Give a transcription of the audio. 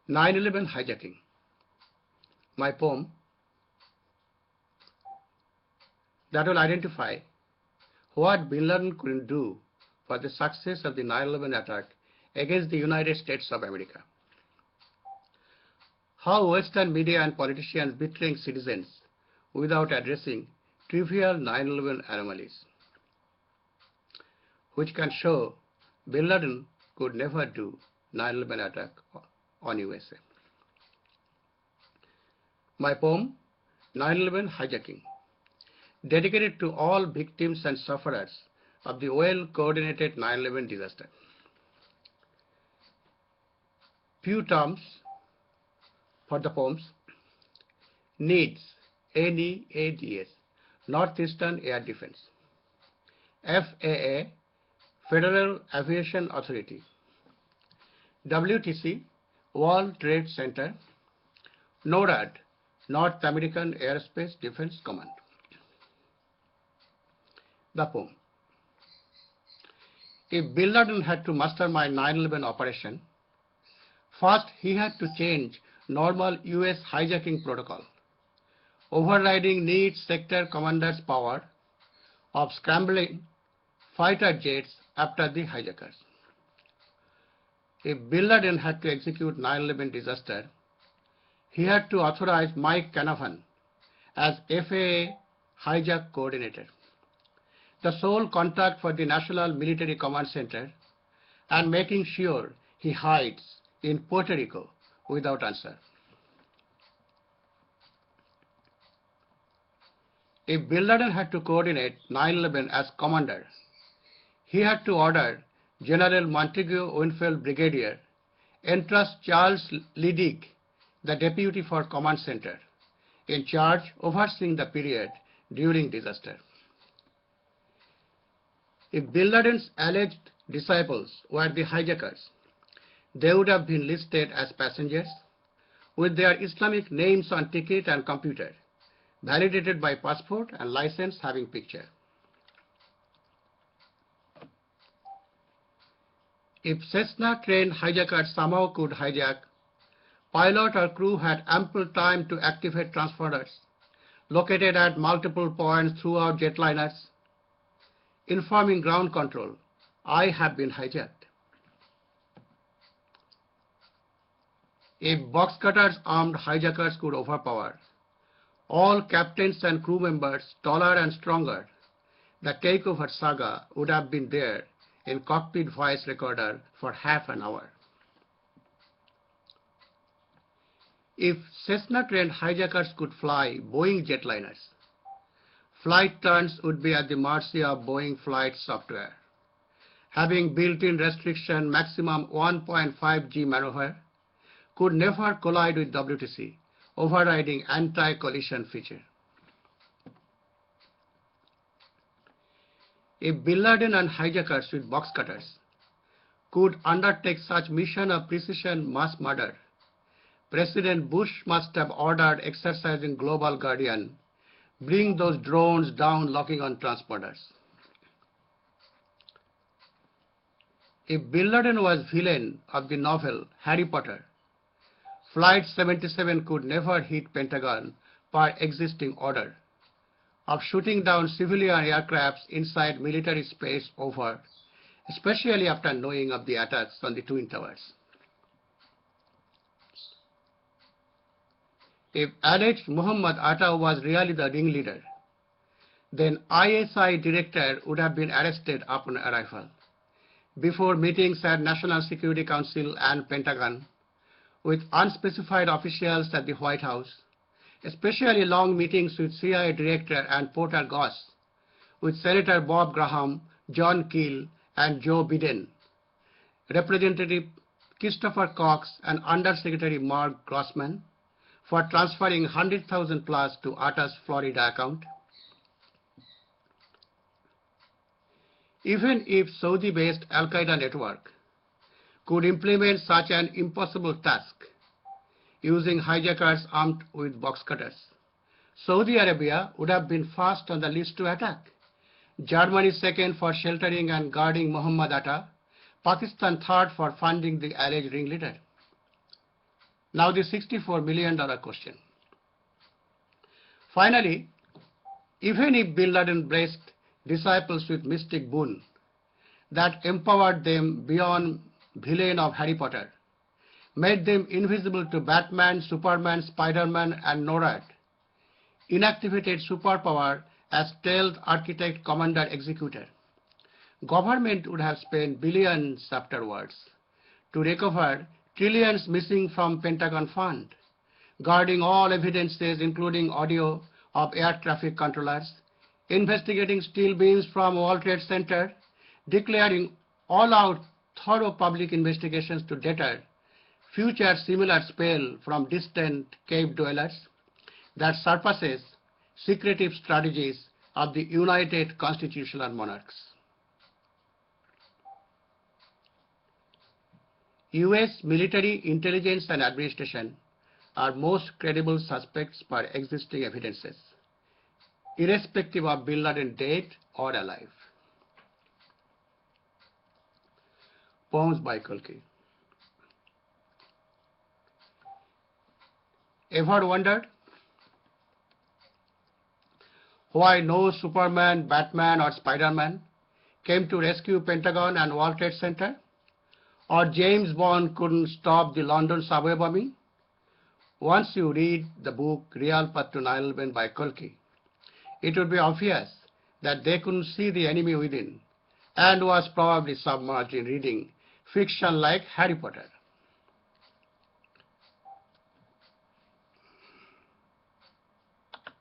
9/11 hijacking. My poem that will identify what Bin Laden couldn't do for the success of the 9/11 attack against the United States of America. How Western media and politicians betraying citizens without addressing trivial 9/11 anomalies, which can show Bin Laden could never do 9/11 attack on USA. My poem, 9/11 hijacking, dedicated to all victims and sufferers of the well-coordinated 9/11 disaster. Few terms for the poems. NEADS, NEADS, Northeastern Air Defense. FAA, Federal Aviation Authority. WTC, World Trade Center. NORAD, North American Aerospace Defense Command. The poem. If Bin Laden had to mastermind 9/11 operation, first he had to change normal US hijacking protocol, overriding NEADS sector commander's power of scrambling fighter jets after the hijackers. If Bin Laden had to execute 9/11 disaster, he had to authorize Mike Canavan as FAA hijack coordinator, the sole contact for the National Military Command Center, and making sure he hides in Puerto Rico without answer. If Bin Laden had to coordinate 9/11 as commander, he had to order General Montague Winfield Brigadier entrust Charles Ledig, the deputy for command center, in charge overseeing the period during disaster. If Bin Laden's alleged disciples were the hijackers, they would have been listed as passengers with their Islamic names on ticket and computer, validated by passport and license having picture. If Cessna trained hijackers somehow could hijack, pilot or crew had ample time to activate transponders located at multiple points throughout jetliners, informing ground control, I have been hijacked. If box cutters armed hijackers could overpower all captains and crew members taller and stronger, the takeover saga would have been there in cockpit voice recorder for half an hour. If Cessna-trained hijackers could fly Boeing jetliners, flight turns would be at the mercy of Boeing flight software, having built-in restriction maximum 1.5 G maneuver, could never collide with WTC, overriding anti-collision feature. If Bin Laden and hijackers with box cutters could undertake such mission of precision mass murder, President Bush must have ordered exercising Global Guardian, bring those drones down locking on transponders. If Bin Laden was villain of the novel Harry Potter, Flight 77 could never hit Pentagon per existing order of shooting down civilian aircrafts inside military space over, especially after knowing of the attacks on the Twin Towers. If alleged Muhammad Atta was really the ringleader, then ISI director would have been arrested upon arrival, before meetings at National Security Council and Pentagon, with unspecified officials at the White House, especially long meetings with CIA Director and Porter Goss, with Senator Bob Graham, John Keel, and Joe Biden, Representative Christopher Cox, and Undersecretary Mark Grossman, for transferring 100,000 plus to Atta's Florida account. Even if Saudi-based Al-Qaeda network could implement such an impossible task using hijackers armed with box cutters, Saudi Arabia would have been first on the list to attack, Germany second for sheltering and guarding Muhammad Atta, Pakistan third for funding the alleged ringleader. Now the $64 million question. Finally, even if Bin Laden blessed disciples with mystic boon that empowered them beyond villain of Harry Potter, made them invisible to Batman, Superman, Spider-Man, and NORAD, inactivated superpower as stealth architect, commander, executor, government would have spent billions afterwards to recover trillions missing from Pentagon fund, guarding all evidences including audio of air traffic controllers, investigating steel beams from World Trade Center, declaring all-out thorough public investigations to deter future similar spell from distant cave dwellers that surpasses secretive strategies of the United Constitutional Monarchs. US military intelligence and administration are most credible suspects per existing evidences, irrespective of Bin Laden dead or alive. Poems by Kalki. Ever wondered why no Superman, Batman, or Spider-Man came to rescue Pentagon and World Trade Center? Or James Bond couldn't stop the London subway bombing? Once you read the book Real Path to 9/11 by Kalki, it would be obvious that they couldn't see the enemy within and was probably submerged in reading fiction like Harry Potter.